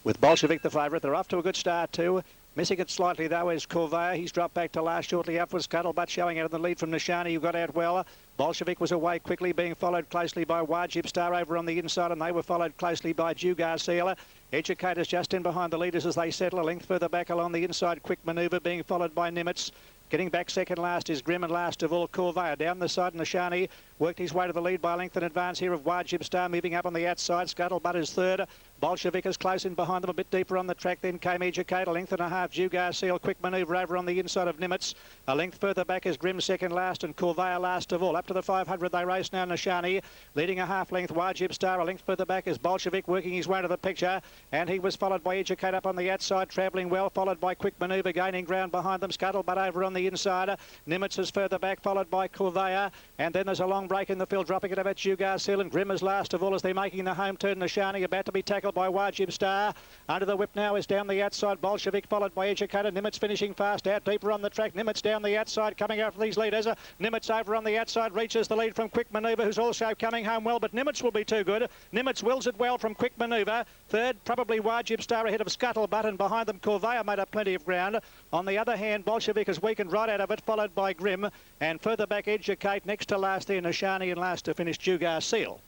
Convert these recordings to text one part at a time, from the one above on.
with Bolshevik the favourite. They're off to a good start too. Missing it slightly though is Corvea. He's dropped back to last shortly upwards. Scuttlebutt showing out in the lead from Nishani, who got out well. Bolshevik was away quickly, being followed closely by Wajib Star over on the inside, and they were followed closely by Jugar Sealer. Educators just in behind the leaders as they settle. A length further back along the inside, Quick Manoeuvre being followed by Nimitz. Getting back second last is Grim, and last of all Corvea. Down the side, Nishani worked his way to the lead by a length in advance here of Wajib Star, moving up on the outside. Scuttlebutt is third. Bolshevik is close in behind them, a bit deeper on the track. Then came Educator, length and a half. Jugar Seal, Quick Manoeuvre over on the inside of Nimitz. A length further back is Grim second last, and Corvea last of all. Up to the 500 they race now. Nishani leading a half length. Wajib Star, a length further back is Bolshevik working his way to the picture, and he was followed by Educator up on the outside, travelling well, followed by Quick Manoeuvre gaining ground behind them. Scuttlebutt over on the inside. Nimitz is further back, followed by Corvea, and then there's a long break in the field, dropping it about Jugar Seal, and Grim is last of all as they're making the home turn. Nishani about to be tackled by Wajib Star. Under the whip now is down the outside Bolshevik, followed by Educator. Nimitz finishing fast out deeper on the track. Nimitz down the outside, coming after these leaders. Nimitz over on the outside reaches the lead from Quick Manoeuvre, who's also coming home well, but Nimitz will be too good. Nimitz wills it well from Quick Manoeuvre. Third, probably Wajib Star ahead of Scuttlebutt, and behind them Corvea made up plenty of ground. On the other hand, Bolshevik has weakened right out of it, followed by Grim, and further back Educate. Next to last there Nishani, and last to finish Jugar Seal.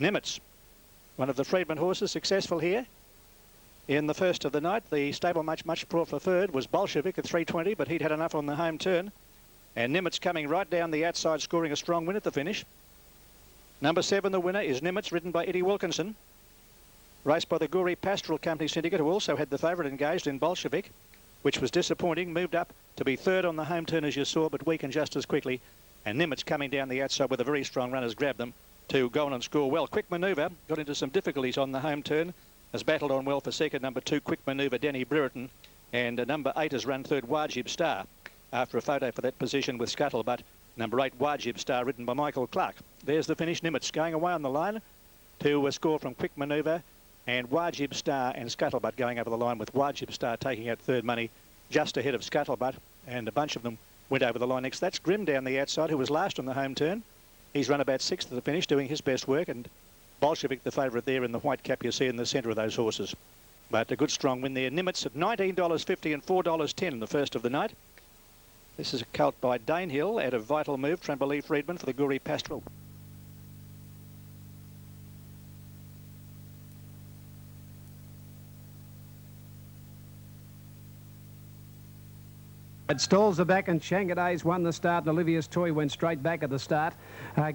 Nimitz, one of the Freedman horses, successful here in the first of the night. The stable much preferred was Bolshevik at 320, but he'd had enough on the home turn. And Nimitz coming right down the outside, scoring a strong win at the finish. Number 7, the winner, is Nimitz, ridden by Eddie Wilkinson. Raced by the Guri Pastoral Company Syndicate, who also had the favourite engaged in Bolshevik, which was disappointing. Moved up to be third on the home turn, as you saw, but weakened just as quickly. And Nimitz coming down the outside with a very strong run has grabbed them to go on and score well. Quick Manoeuvre got into some difficulties on the home turn, has battled on well for second. Number 2, Quick Manoeuvre, Denny Brereton, and number 8 has run third, Wajib Star. After a photo for that position with Scuttlebutt, number 8, Wajib Star, ridden by Michael Clark. There's the finish. Nimitz going away on the line to a score from Quick Manoeuvre, and Wajib Star and Scuttlebutt going over the line, with Wajib Star taking out third money just ahead of Scuttlebutt, and a bunch of them went over the line next. That's Grim down the outside, who was last on the home turn. He's run about 6th to the finish, doing his best work, and Bolshevik the favourite there in the white cap you see in the centre of those horses. But a good strong win there. Nimitz at $19.50 and $4.10 in the first of the night. This is a colt by Danehill out of Vital Move, Trembley Friedman for the Guri Pastoral. Stalls are back, and Shanghai's won the start, and Olivia's Toy went straight back at the start.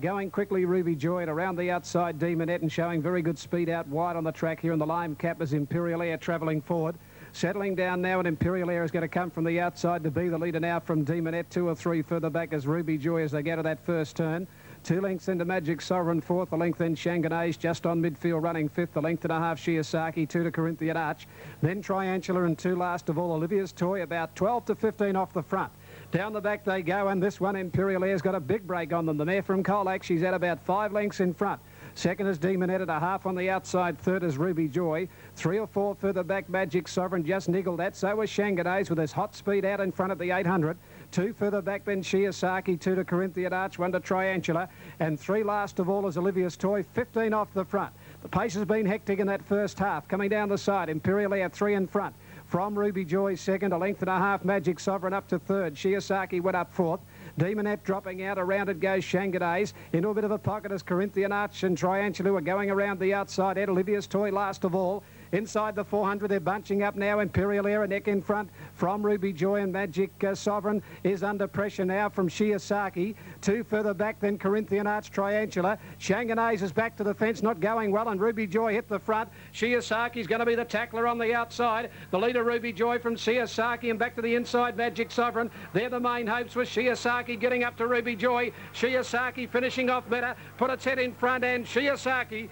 Going quickly, Ruby Joy, and around the outside, Demonette, and showing very good speed out wide on the track here in the lime cap is Imperial Air travelling forward. Settling down now, and Imperial Air is going to come from the outside to be the leader now from Demonette. 2 or 3 further back as Ruby Joy as they get to that first turn. 2 lengths into Magic Sovereign, 4th. A length then Shanghai's just on midfield running 5th. A length and a half Shiosaki, 2 to Corinthian Arch. Then Triantula, and 2 last of all Olivia's Toy, about 12 to 15 off the front. Down the back they go, and this one Imperial Air's got a big break on them. The mare from Colac, she's at about 5 lengths in front. Second is Demonette at a half on the outside. Third is Ruby Joy. 3 or 4 further back Magic Sovereign just niggled that. So was Shanghai's with his hot speed out in front at the 800. 2 further back then Shiosaki, 2 to Corinthian Arch, 1 to Triantula, and 3 last of all is Olivia's Toy, 15 off the front. The pace has been hectic in that first half. Coming down the side, Imperial Air 3 in front. From Ruby Joy second, a length and a half Magic Sovereign up to third. Shiosaki went up 4th. Demonette dropping out. Around it goes Shanghai's. Into a bit of a pocket as Corinthian Arch and Triantula are going around the outside. Ed Olivia's Toy last of all. Inside the 400, they're bunching up now. Imperial Air, a neck in front from Ruby Joy, and Magic Sovereign is under pressure now from Shiosaki. 2 further back, then Corinthian Arch, Triantula. Shanghai's is back to the fence, not going well, and Ruby Joy hit the front. Shiosaki's going to be the tackler on the outside. The leader, Ruby Joy from Shiosaki, and back to the inside, Magic Sovereign. They're the main hopes with Shiosaki getting up to Ruby Joy. Shiosaki finishing off better, put its head in front, and Shiosaki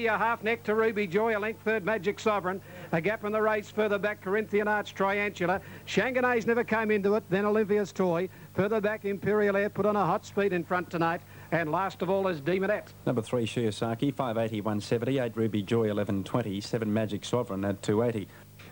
a half neck to Ruby Joy, a length third Magic Sovereign. A gap in the race further back, Corinthian Arch, Triantula. Shanghai's never came into it, then Olivia's Toy. Further back, Imperial Air put on a hot speed in front tonight. And last of all is Demonette. Number 3, Shiosaki, 580, 170. 8 Ruby Joy, 1120. 7 Magic Sovereign at 280.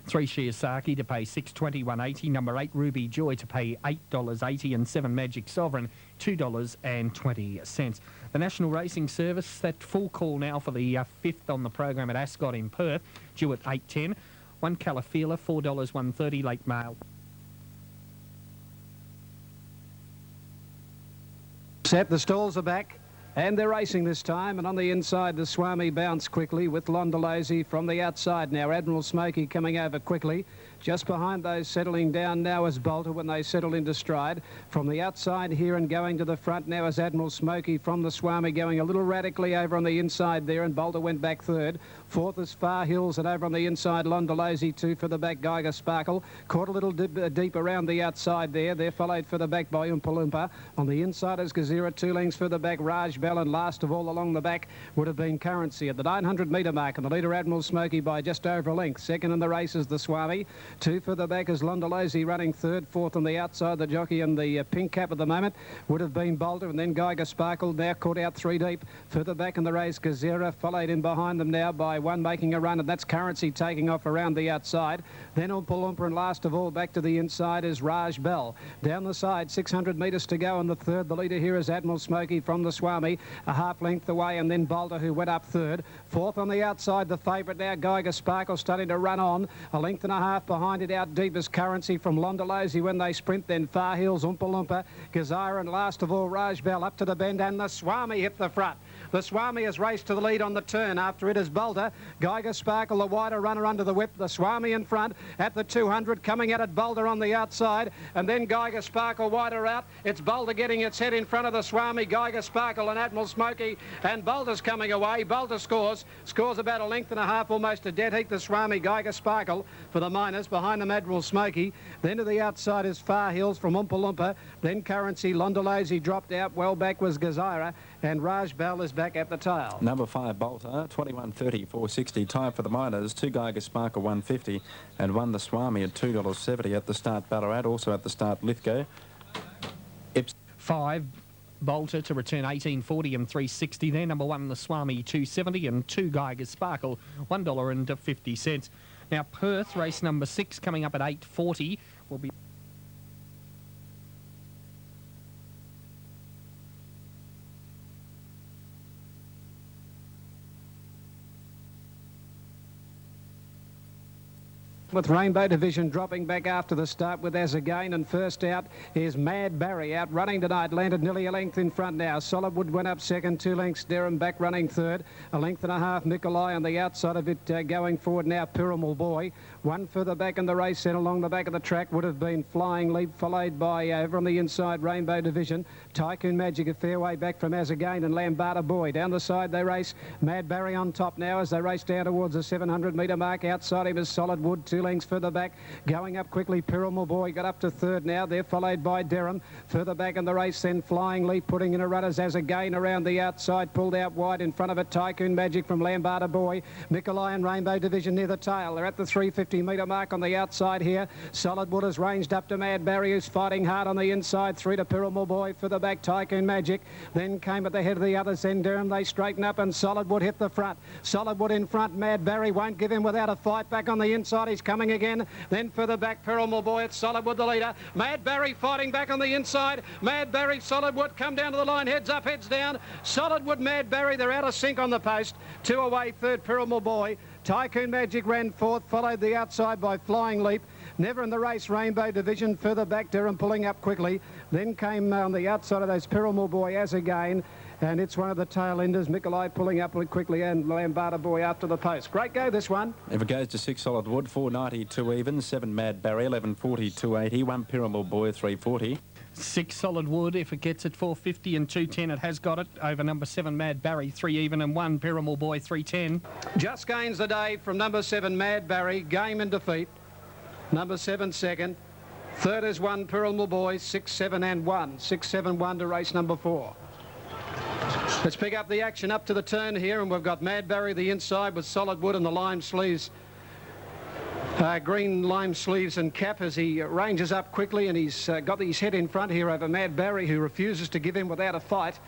3 Shiosaki to pay $6.20, $1.80. Number 8 Ruby Joy to pay $8.80, and 7 Magic Sovereign $2.20. The National Racing Service, that full call now for the 5th on the program at Ascot in Perth, due at 8:10. One Calafila, $4.130, late mail. Set, the stalls are back. And they're racing this time, and on the inside, the Swami bounce quickly with Londolozi from the outside now. Admiral Smoky coming over quickly. Just behind those settling down now is Bolter when they settle into stride. From the outside here and going to the front now is Admiral Smoky from the Swami, going a little radically over on the inside there, and Bolter went back third. Fourth is Far Hills, and over on the inside, Londolozi, two for the back, Geiger Sparkle. Caught a little deep around the outside there. They're followed for the back by Oompa Loompa. On the inside is Gazira, 2 lengths for the back, Raj Bell, and last of all along the back would have been Currency at the 900-metre mark, and the leader Admiral Smoky by just over a length. Second in the race is the Swami. Two for the back is Londolozi running third. Fourth on the outside, the jockey in the pink cap at the moment would have been Bolter, and then Geiger Sparkle now caught out 3 deep. Further back in the race, Gazira followed in behind them now by one making a run, and that's Currency taking off around the outside. Then Oompa Loompa, and last of all back to the inside is Raj Bell. Down the side, 600 metres to go in the third. The leader here is Admiral Smoky from the Swami, a half length away, and then Bolter, who went up third. Fourth on the outside, the favourite now, Geiger Sparkle, starting to run on. A length and a half behind it, out deep is Currency from Londolozi when they sprint, then Far Hills, Oompa Loompa, Gazira, and last of all Raj Bell up to the bend, and the Swami hit the front. The Swami has raced to the lead on the turn. After it is Bolter. Geiger Sparkle, the wider runner under the whip. The Swami in front at the 200, coming at it, Bolter on the outside, and then Geiger Sparkle wider out. It's Bolter getting its head in front of the Swami, Geiger Sparkle and Admiral Smoky, and Bolter's coming away. Bolter scores about a length and a half, almost a dead heat. The Swami, Geiger Sparkle for the minors. Behind them, Admiral Smoky. Then to the outside is Far Hills from Oompa Loompa. Then Currency, Londolozi dropped out. Well back was Gazira, and Raj Bell is back at the tail. Number 5, Bolter, 21.30, 460. Time for the minors. 2 Geiger Sparkle, 150, and 1 the Swami at $2.70 at the start Ballarat. Also at the start Lithgow. 5 Bolter to return 18.40 and 360 there. Number 1 the Swami, 2.70, and 2 Geiger Sparkle, $1.50. Now Perth, race number 6, coming up at 8.40, will be with Rainbow Division dropping back after the start with As Again, and first out is Mad Barry out running tonight, landed nearly a length in front now. Solidwood went up second, 2 lengths, Derham back running third, a length and a half Nikolai on the outside of it, going forward now Pyramid Boy. One further back in the race, and along the back of the track would have been Flying Leap, followed by over on the inside Rainbow Division, Tycoon Magic a fair way back from As Again, and Lambada Boy. Down the side they race Mad Barry on top now as they race down towards the 700-metre mark. Outside him is Solidwood, 2 lengths further back, going up quickly Pyramid Boy got up to third now. They're followed by Derham. Further back in the race then Flying Leap, putting in a runners As Again around the outside, pulled out wide in front of it Tycoon Magic from Lambada Boy. Nikolai and Rainbow Division near the tail. They're at the 350-metre mark on the outside here. Solidwood has ranged up to Mad Barry, who's fighting hard on the inside. 3 to Pyramid Boy, for the back Tycoon Magic. Then came at the head of the others, then Derham. They straighten up and Solidwood hit the front. Solidwood in front. Mad Barry won't give him without a fight. Back on the inside, he's coming again. Then for the back, Pyramid Boy, it's Solidwood the leader. Mad Barry fighting back on the inside. Mad Barry, Solidwood come down to the line, heads up, heads down. Solidwood, Mad Barry, they're out of sync on the post. 2 away, third Pyramid Boy. Tycoon Magic ran fourth, followed the outside by Flying Leap. Never in the race, Rainbow Division. Further back, Derham pulling up quickly. Then came on the outside of those Pyramid Boy As Again. And it's one of the tail enders. Nikolai pulling up quickly, and Lambada Boy after the post. Great go, this one. If it goes to 6 Solidwood, 4.90, 2 even, 7 Mad Barry, 11.40, 2.80, 1 Pyramid Boy, 3.40. 6 Solidwood, if it gets at 4.50 and 2.10, it has got it. Over number 7 Mad Barry, 3 even, and 1 Pyramid Boy, 3.10. Just gains the day from number 7 Mad Barry, game and defeat. Number 7 second. Third is 1 Pyramid Boy, 6, 7 and 1. 6, 7, 1 to race number 4. Let's pick up the action up to the turn here, and we've got Mad Barry the inside with Solidwood and the lime sleeves, green lime sleeves and cap as he ranges up quickly, and he's got his head in front here over Mad Barry, who refuses to give in without a fight.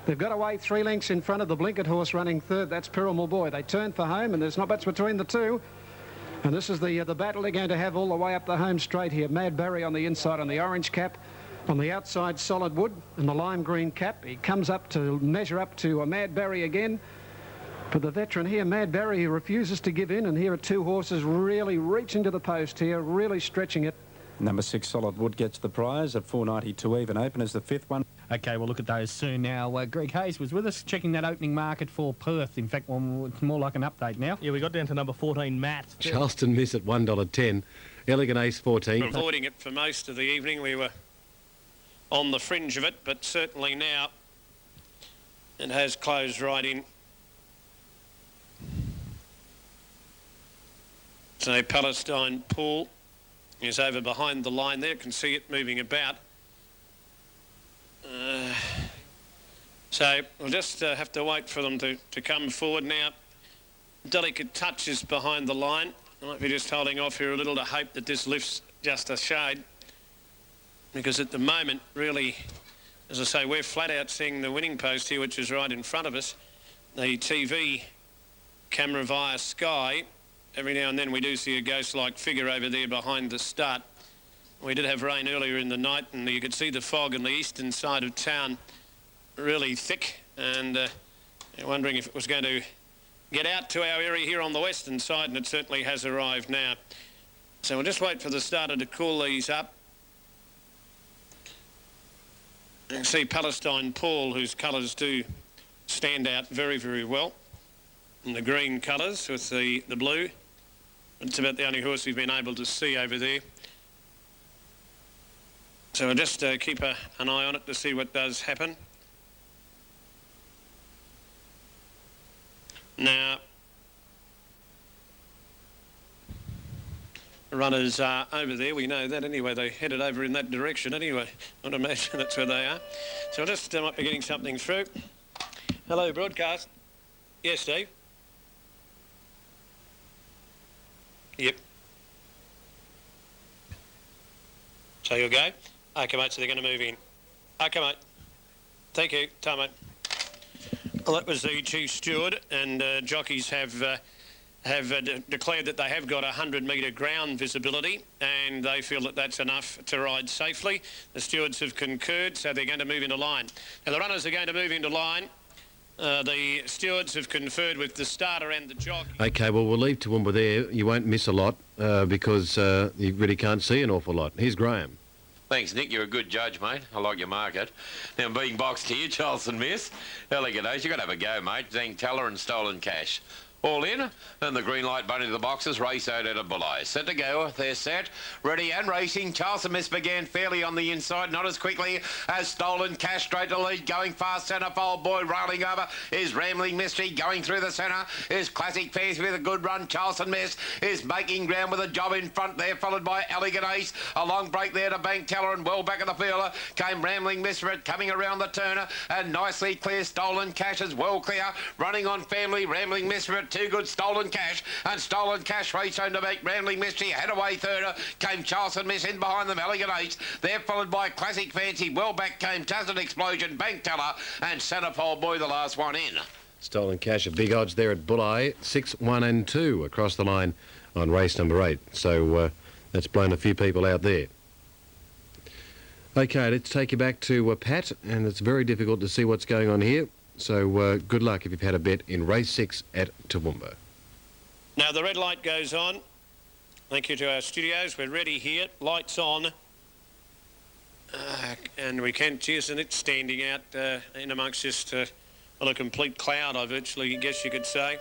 They've got away 3 lengths in front of the Blinket horse running third. That's Pyramid Boy. They turn for home, and there's not much between the two. And this is the battle they're going to have all the way up the home straight here. Mad Barry on the inside on the orange cap. On the outside, Solid Wood and the lime green cap. He comes up to measure up to a Mad Barry again. But the veteran here, Mad Barry, refuses to give in. And here are two horses really reaching to the post here, really stretching it. Number 6, Solid Wood, gets the prize at 4.92 even open as the 5th one. Okay, we'll look at those soon now. Greg Hayes was with us checking that opening market for Perth. In fact, well, it's more like an update now. Yeah, we got down to number 14, Matt. Charleston Miss at $1.10. Elegant Ace 14. Avoiding it for most of the evening. We were on the fringe of it, but certainly now it has closed right in. So Palestine Pool is over behind the line there. Can see it moving about. So we'll just have to wait for them to come forward now. Delicate touches behind the line. I might be just holding off here a little to hope that this lifts just a shade. Because at the moment, really, as I say, we're flat out seeing the winning post here, which is right in front of us. The TV camera via Sky, every now and then we do see a ghost-like figure over there behind the start. We did have rain earlier in the night, and you could see the fog on the eastern side of town really thick, and wondering if it was going to get out to our area here on the western side, and it certainly has arrived now. So we'll just wait for the starter to call these up. You can see Palestine Paul, whose colours do stand out very, very well. And the green colours with the blue. It's about the only horse we've been able to see over there. So we'll just keep an eye on it to see what does happen. Now, the runners are over there. We know that anyway. They headed over in that direction anyway. I'd imagine that's where they are. So we'll just might be getting something through. Hello, broadcast. Yes, Steve. Yep. So you'll go? Okay, mate, so they're going to move in. Okay, mate. Thank you. Ta, mate. Well, that was the chief steward, and jockeys have declared that they have got 100-metre ground visibility, and they feel that that's enough to ride safely. The stewards have concurred, so they're going to move into line. Now, the runners are going to move into line. The stewards have conferred with the starter and the jockey. OK, well, we'll leave Toowoomba there. You won't miss a lot because you really can't see an awful lot. Here's Graham. Thanks, Nick. You're a good judge, mate. I like your market. Now, being boxed here, Charleston Miss. Elegant Ace, you've got to have a go, mate. Zang Teller and Stolen Cash. All in, and the green light bunny to the boxes, race out at a Bulli. Set to go, they're set, ready and racing. Charleston Miss began fairly on the inside, not as quickly as Stolen Cash, straight to lead, going fast, Centrefold Boy rolling over, is Rambling Mystery, going through the centre, is Classic Fairs with a good run. Charleston Miss is making ground with a job in front there, followed by Elegant Ace, a long break there to Bank Teller, and well back of the fielder came Rambling Mystery, coming around the turner, and nicely clear. Stolen Cash is well clear, running on Family, Rambling Mystery, too good. Stolen Cash, and Stolen Cash race home to make Rambling Mystery, head away third, came Charleston Miss in behind them, Elegant Ace, they're followed by Classic Fancy, well back came Tazard Explosion, Bank Teller, and Centrefold Boy the last one in. Stolen Cash at big odds there at Bulli, 6, 1 and 2 across the line on race number 8. So that's blown a few people out there. OK, let's take you back to Pat, and it's very difficult to see what's going on here. So good luck if you've had a bet in race 6 at Toowoomba. Now the red light goes on. Thank you to our studios. We're ready here. Lights on. And we can cheers, and it's standing out in amongst just a complete cloud, I virtually guess you could say.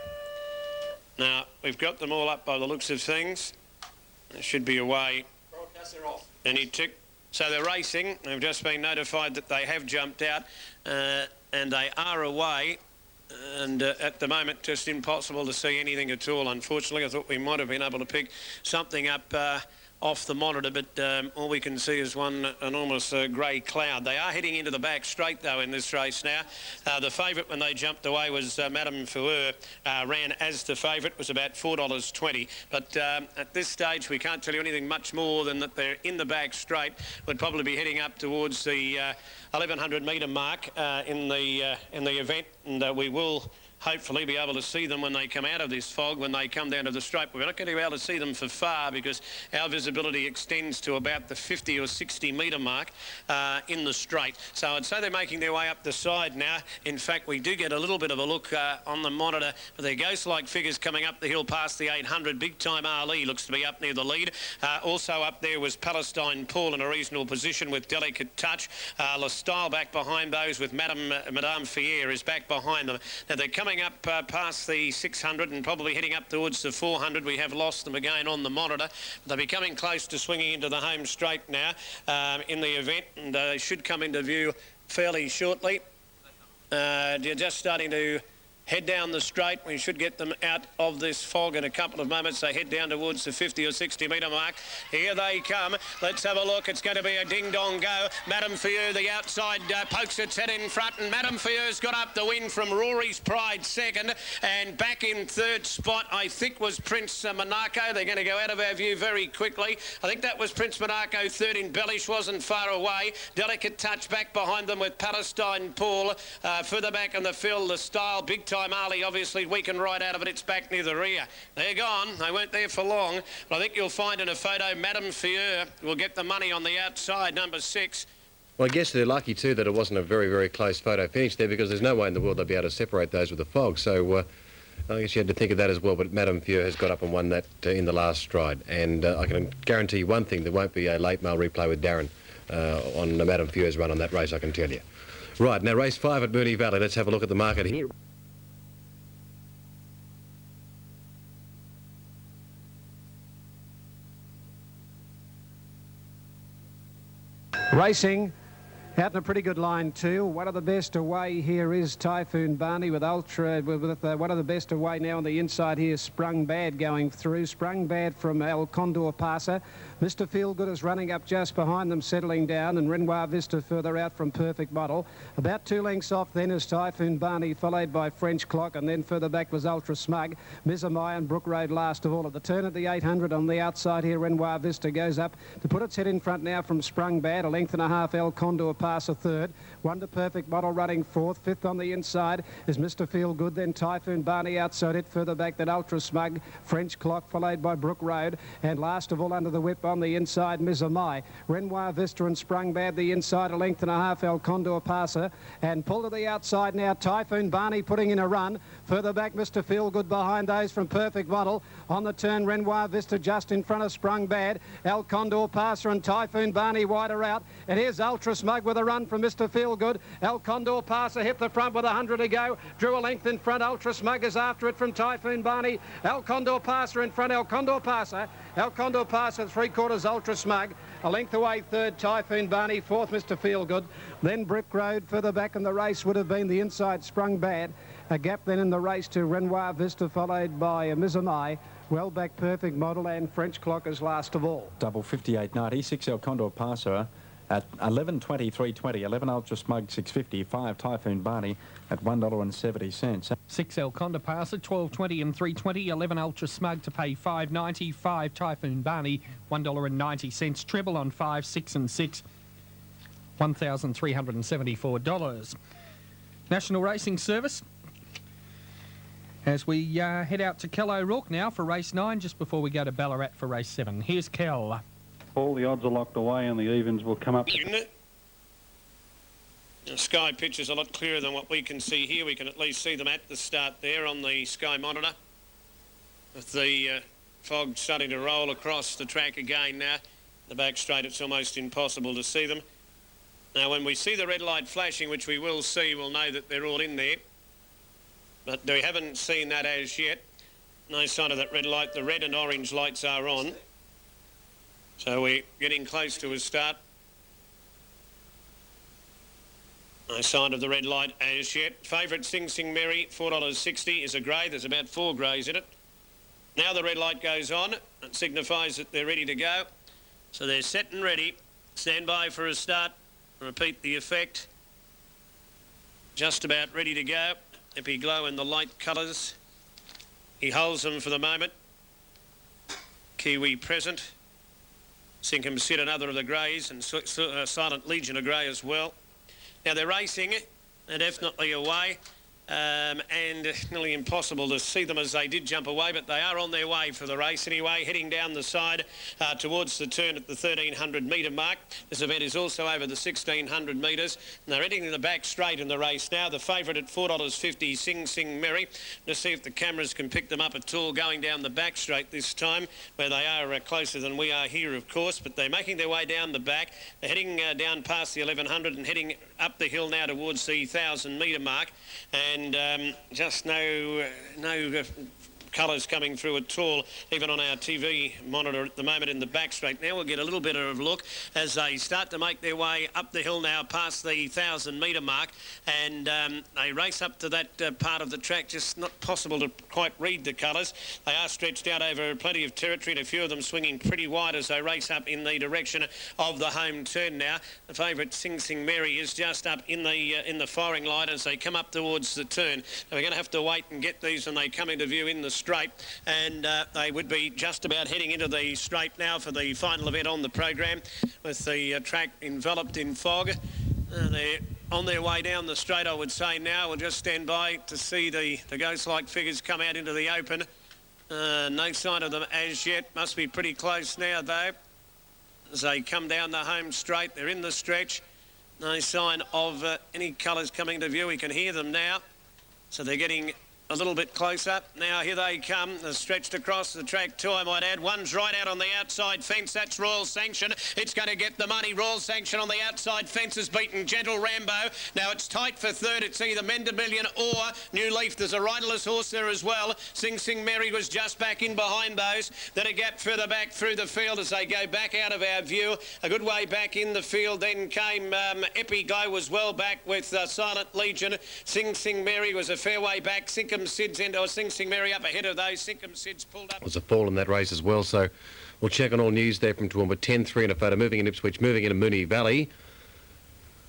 Now, we've got them all up by the looks of things. They should be away. Broadcasts are off. Any tick. So they're racing. They've just been notified that they have jumped out. And they are away, and at the moment just impossible to see anything at all, unfortunately. I thought we might have been able to pick something up off the monitor, but all we can see is one enormous grey cloud. They are heading into the back straight, though, in this race now. The favourite when they jumped away was Madame Foueur, ran as the favourite, was about $4.20. But at this stage, we can't tell you anything much more than that they're in the back straight. Would probably be heading up towards the 1100 metre mark in the event, and we will hopefully be able to see them when they come out of this fog, when they come down to the straight. We're not going to be able to see them for far because our visibility extends to about the 50 or 60 metre mark in the straight. So I'd say they're making their way up the side now. In fact, we do get a little bit of a look on the monitor for their ghost-like figures coming up the hill past the 800. Big Time Ali looks to be up near the lead. Also up there was Palestine Paul in a reasonable position with Delicate Touch. La Style back behind those with Madame Fier is back behind them. Now they're coming up past the 600 and probably heading up towards the 400. We have lost them again on the monitor. They'll be coming close to swinging into the home straight now in the event, and they should come into view fairly shortly. You're just starting to head down the straight. We should get them out of this fog in a couple of moments. They head down towards the 50 or 60 metre mark. Here they come. Let's have a look. It's going to be a ding-dong go. Madame Fieu, the outside, pokes its head in front, and Madame Fieu's got up the win from Rory's Pride second, and back in third spot, I think, was Prince Monaco. They're going to go out of our view very quickly. I think that was Prince Monaco third. In Bellish wasn't far away. Delicate Touch back behind them with Palestine Paul. Further back in the field, the Style, Big Time Ali, obviously weakened right out of it. It's back near the rear. They're gone. They weren't there for long. But I think you'll find in a photo, Madame Fieu will get the money on the outside, number 6. Well, I guess they're lucky too that it wasn't a very, very close photo finish there, because there's no way in the world they'll be able to separate those with the fog. So I guess you had to think of that as well. But Madame Fieu has got up and won that in the last stride. And I can guarantee you one thing, there won't be a late mail replay with Darren on Madame Fieu's run on that race, I can tell you. Right, now race 5 at Moonee Valley. Let's have a look at the market here. Racing out in a pretty good line too. One of the best away here is Typhoon Barney with one of the best away now on the inside here. Sprung Bad going through. Sprung Bad from El Condor Passer. Mr. Feelgood is running up just behind them, settling down, and Renoir Vista further out from Perfect Model. About 2 lengths off then is Typhoon Barney, followed by French Clock, and then further back was Ultra Smug. Mizamai and Brook Road last of all. At the turn at the 800 on the outside here, Renoir Vista goes up to put its head in front now from Sprung Bad. A length and a half, El Condor Passer third. Wonder Perfect Model running fourth. Fifth on the inside is Mr. Feelgood, then Typhoon Barney outside it. Further back then Ultra Smug, French Clock, followed by Brook Road, and last of all under the whip on the inside, Mizamai. Renoir Vista and Sprung Bad the inside, a length and a half, El Condor Passer, and pull to the outside now, Typhoon Barney putting in a run. Further back, Mr. Feelgood behind those from Perfect Model. On the turn, Renoir Vista just in front of Sprung Bad. El Condor Passer and Typhoon Barney wider out. And here's Ultra Smug with a run from Mr. Feelgood. El Condor Passer hit the front with 100 to go. Drew a length in front. Ultra Smug is after it from Typhoon Barney. El Condor Passer in front. El Condor Passer. El Condor Passer, 3/4 Ultra Smug. A length away third, Typhoon Barney. Fourth, Mr. Feelgood. Then Brick Road. Further back in the race would have been the inside Sprung Bad. A gap then in the race to Renoir Vista, followed by Mizamai. Well back Perfect Model, and French Clock is last of all. Double 58.90, 6 El Condor Passer at 11.20, 3.20, 11 Ultra Smug 6.50, 5 Typhoon Barney at $1.70. 6 El Condor Passer, 12.20 and 3.20, 11 Ultra Smug to pay $5.90, 5 Typhoon Barney, $1.90. Treble on 5, 6 and 6, $1,374. National Racing Service. As we head out to Kel O'Rourke now for race 9, just before we go to Ballarat for race 7. Here's Kel. All the odds are locked away and the evens will come up. The Sky picture's a lot clearer than what we can see here. We can at least see them at the start there on the Sky monitor. With the fog starting to roll across the track again now. The back straight, it's almost impossible to see them. Now, when we see the red light flashing, which we will see, we'll know that they're all in there. But we haven't seen that as yet. No sign of that red light. The red and orange lights are on. So we're getting close to a start. No sign of the red light as yet. Favourite Sing Sing Mary, $4.60 is a grey. There's about 4 greys in it. Now the red light goes on. It signifies that they're ready to go. So they're set and ready. Stand by for a start. Repeat the effect. Just about ready to go. Epiglow in the light colours. He holds them for the moment. Kiwi present. Sinkham Sid, another of the greys, and Silent Legion, a grey as well. Now they're racing. They're definitely away. and nearly impossible to see them as they did jump away, but they are on their way for the race anyway, heading down the side towards the turn at the 1,300 metre mark. This event is also over the 1,600 metres, and they're heading in the back straight in the race now. The favourite at $4.50, Sing Sing Merry. To see if the cameras can pick them up at all going down the back straight this time, where they are closer than we are here, of course, but they're making their way down the back. They're heading down past the 1,100 and heading up the hill now towards the 1,000 metre mark, and just no colours coming through at all, even on our TV monitor at the moment in the back straight. Now we'll get a little bit of a look as they start to make their way up the hill now past the 1,000 metre mark, and they race up to that part of the track, just not possible to quite read the colours. They are stretched out over plenty of territory, and a few of them swinging pretty wide as they race up in the direction of the home turn now. The favourite Sing Sing Mary is just up in the firing line as they come up towards the turn. Now we're going to have to wait and get these when they come into view in the straight, and they would be just about heading into the straight now for the final event on the program, with the track enveloped in fog. They're on their way down the straight, I would say now. We'll just stand by to see the ghost-like figures come out into the open. No sign of them as yet. Must be pretty close now, though. As they come down the home straight, they're in the stretch. No sign of any colours coming to view. We can hear them now. So they're getting a little bit closer. Now here they come. They're stretched across the track too, I might add. One's right out on the outside fence. That's Royal Sanction. It's going to get the money. Royal Sanction on the outside fence has beaten Gentle Rambo. Now it's tight for third. It's either Mendemillion or New Leaf. There's a riderless horse there as well. Sing Sing Mary was just back in behind those. Then a gap further back through the field as they go back out of our view. A good way back in the field. Then came Epiglow was well back with Silent Legion. Sing Sing Mary was a fair way back. Sinkum Sid's end, or Sing Sing Mary up ahead of those. Sinkum Sid's pulled up. There's a fall in that race as well, so we'll check on all news there from Toowoomba. 10-3 and a photo, moving in Ipswich, moving into Moonee Valley.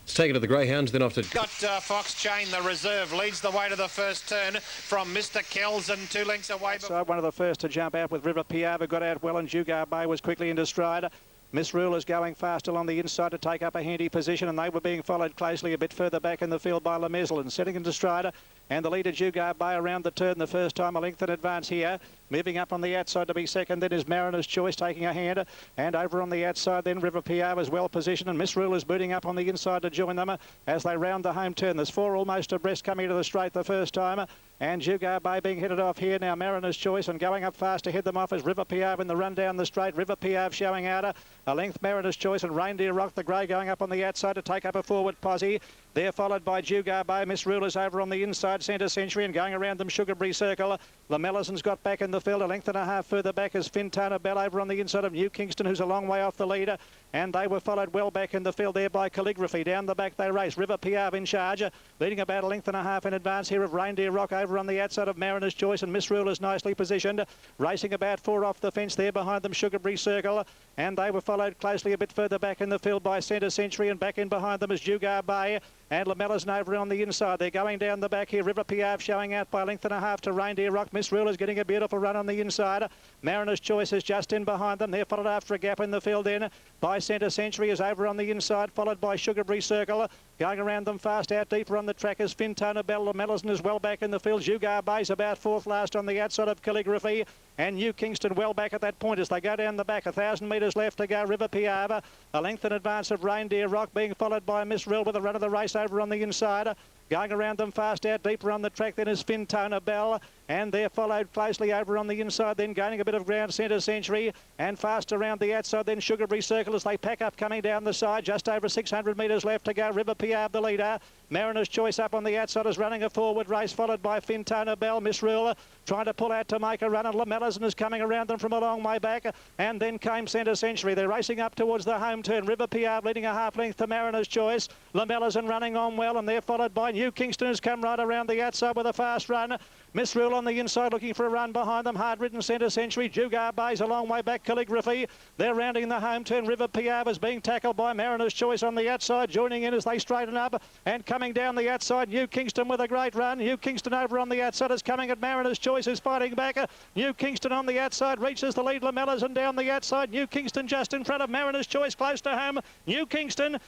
Let's take it to the Greyhounds, then off to... Got Fox Chain, the reserve, leads the way to the first turn from Mr. Kells, and 2 lengths away. So one of the first to jump out with River Piava, got out well, and Jugar Bay was quickly into stride. Miss Ruler's going fast along the inside to take up a handy position, and they were being followed closely a bit further back in the field by Lemesle, and setting into stride. And the leader, Jugar Bay, around the turn the first time, a length in advance here. Moving up on the outside to be second, then is Mariner's Choice taking a hand. And over on the outside, then River Piava is well positioned, and Miss Ruler's booting up on the inside to join them as they round the home turn. There's 4 almost abreast coming to the straight the first time. And Jugar Bay being headed off here now. Mariner's Choice, and going up fast to head them off is River Piava in the run down the straight. River Piava showing out a length, Mariner's Choice, and Reindeer Rock the Grey going up on the outside to take up a forward posse. They're followed by Jugar Bay. Miss Ruler's over on the inside, Centre Century, and going around them Sugarberry Circle. Lamellison's got back in the field. A length and a half further back is Fintona Bell over on the inside of New Kingston, who's a long way off the leader. And they were followed well back in the field there by Calligraphy. Down the back they race. River Piave in charge, leading about a length and a half in advance here of Reindeer Rock over on the outside of Mariner's Choice, and Miss Ruler's nicely positioned, racing about 4 off the fence there behind them Sugarberry Circle. And they were followed closely a bit further back in the field by Centre Century, and back in behind them is Jugar Bay. And Lamella's over on the inside. They're going down the back here. River Piave showing out by a length and a half to Reindeer Rock. Miss Ruler's getting a beautiful run on the inside. Mariner's Choice is just in behind them. They're followed after a gap in the field in by Centre Century, is over on the inside, followed by Sugarberry Circle. Going around them fast out deeper on the track is Fintona Bell. Lamella's is well back in the field. Jugar Bay's about 4th last on the outside of Calligraphy. And New Kingston well back at that point as they go down the back. 1,000 metres left to go. River Piava, a length in advance of Reindeer Rock, being followed by Miss Rule with the run of the race over on the inside. Going around them fast out deeper on the track then is Fintona Bell, and they're followed closely over on the inside, then gaining a bit of ground Centre Century, and fast around the outside then Sugarberry Circle as they pack up coming down the side. Just over 600 metres left to go. River Piave the leader. Mariner's Choice up on the outside is running a forward race, followed by Fintona Bell. Miss Rule trying to pull out to make a run, and Lamella's is coming around them from a long way back, and then came Centre Century. They're racing up towards the home turn. River Piave leading a half length to Mariner's Choice. Lamella's running on well, and they're followed by New Kingston, has come right around the outside with a fast run. Miss Rule on the inside looking for a run behind them. Hard-ridden Centre Century. Jugar Bay's a long way back. Calligraphy. They're rounding the home turn. River Piave is being tackled by Mariner's Choice on the outside, joining in as they straighten up. And coming down the outside, New Kingston with a great run. New Kingston over on the outside is coming at Mariner's Choice, is fighting back. New Kingston on the outside reaches the lead. Lamellas and down the outside. New Kingston just in front of Mariner's Choice, close to home. New Kingston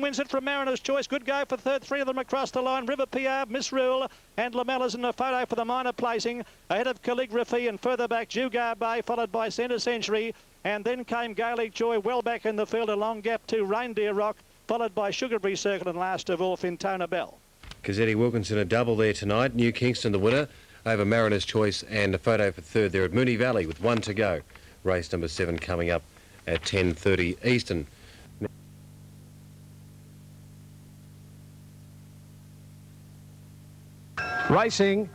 wins it from Mariner's Choice. Good go for third. Three of them across the line. River Piave, Miss Rule and Lamellas in the photo for the minor placing. Ahead of Calligraphy and further back Jugar Bay, followed by Centre Century. And then came Gaelic Joy well back in the field, a long gap to Reindeer Rock, followed by Sugarberry Circle and last of all Fintona Bell. Cazzetti Wilkinson a double there tonight. New Kingston the winner over Mariner's Choice, and a photo for third there at Moonee Valley with 1 to go. Race number 7 coming up at 10:30 Eastern. Racing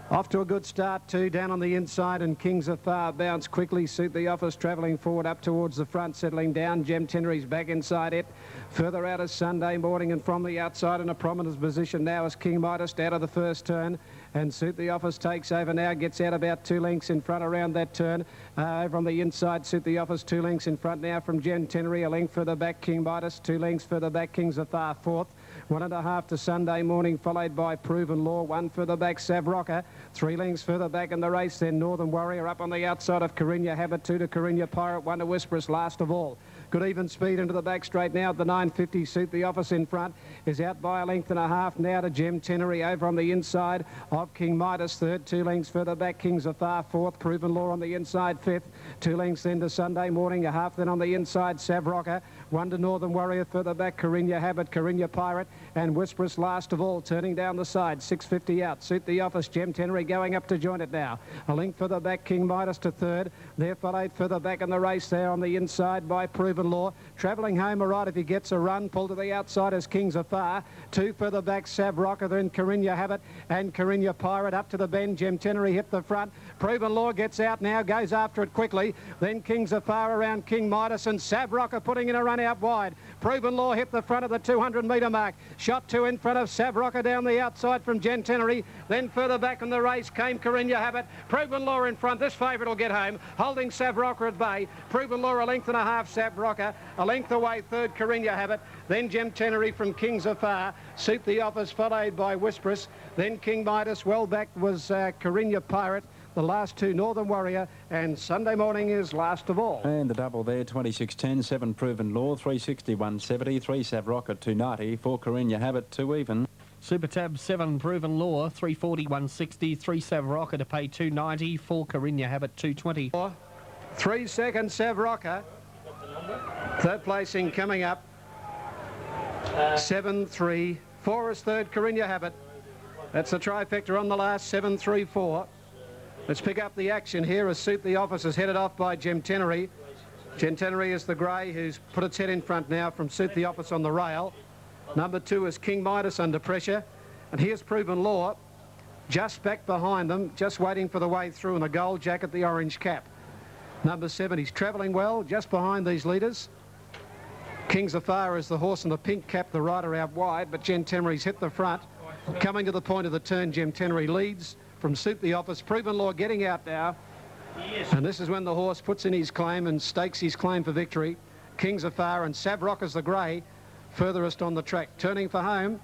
off to a good start too, down on the inside, and Kings of Far bounce quickly. Suit the Office travelling forward up towards the front, settling down. Gem Tenery's back inside it. Further out is Sunday Morning, and from the outside in a prominent position now is King Midas out of the first turn. And Suit the Office takes over now, gets out about 2 lengths in front around that turn. Over on the inside, Suit the Office 2 lengths in front now from Gem Tenery. A length further back, King Midas. 2 lengths further back, Kings of Far fourth. 1.5 to Sunday Morning, followed by Proven Law. 1 further back, Savrocker. 3 lengths further back in the race, then Northern Warrior up on the outside of Carinya Habit. 2 to Carinya Pirate. 1 to Whisperous last of all. Good even speed into the back straight now at the 950. Suit the Office in front is out by 1.5 lengths now to Gem Tenery over on the inside of King Midas third. 2 lengths further back, Kings of Far fourth. Proven Law on the inside fifth. 2 lengths then to Sunday Morning, 1/2 then on the inside Savrocker. 1 to Northern Warrior further back, Carinya Habit, Carinya Pirate and Whisperous last of all, turning down the side. 650 out. Suit the Office, Gem Tenery going up to join it now. A length further back, King Midas to third. There followed further back in the race there on the inside by Proven Law. Travelling home all right if he gets a run. Pull to the outside as Kings of Far. 2 further back, Savrocker, then Carinya Habit and Carinya Pirate up to the bend. Gem Tenery hit the front. Proven Law gets out now, goes after it quickly. Then Kings of Far around King Midas and Savrocker putting in a run out wide. Proven Law hit the front of the 200-metre mark. Shot 2 in front of Savrocker down the outside from Gem Tenery. Then further back in the race came Carinya Habit. Proven Law in front. This favourite will get home, holding Savrocker at bay. Proven Law 1.5 lengths, Savrocker. A length away third, Carinya Habit. Then Gem Tenery from Kings of Far. Suit the Office followed by Whisperous. Then King Midas. Well back was Carinya Pirate. The last 2, Northern Warrior, and Sunday Morning is last of all. And the double there, 26.10, 7 Proven Law, 360, 170, 3 Savrocker, 290, 4 Carinya Habit, 2 even. Super Tab 7 Proven Law, 340, 160, 3 Savrocker to pay 290, 4 Carinya Habit, 220. 3 seconds, Savrocker. Third placing coming up. 7-3. 4 is third, Carinya Habit. That's the trifecta on the last, 7-3-4. Let's pick up the action here as Suit the Office is headed off by Gem Tenery. Gem Tenery is the grey who's put its head in front now from Suit the Office on the rail. Number 2 is King Midas under pressure. And here's Proven Law, just back behind them, just waiting for the way through in the gold jacket, the orange cap. Number 7, he's travelling well, just behind these leaders. Kings of Far is the horse in the pink cap, the rider out wide, but Gem Tenery's hit the front. Coming to the point of the turn, Gem Tenery leads from Suit the Office. Proven Law getting out now. And this is when the horse puts in his claim and stakes his claim for victory. Kings of Far and Savrocker's the grey, furthest on the track. Turning for home,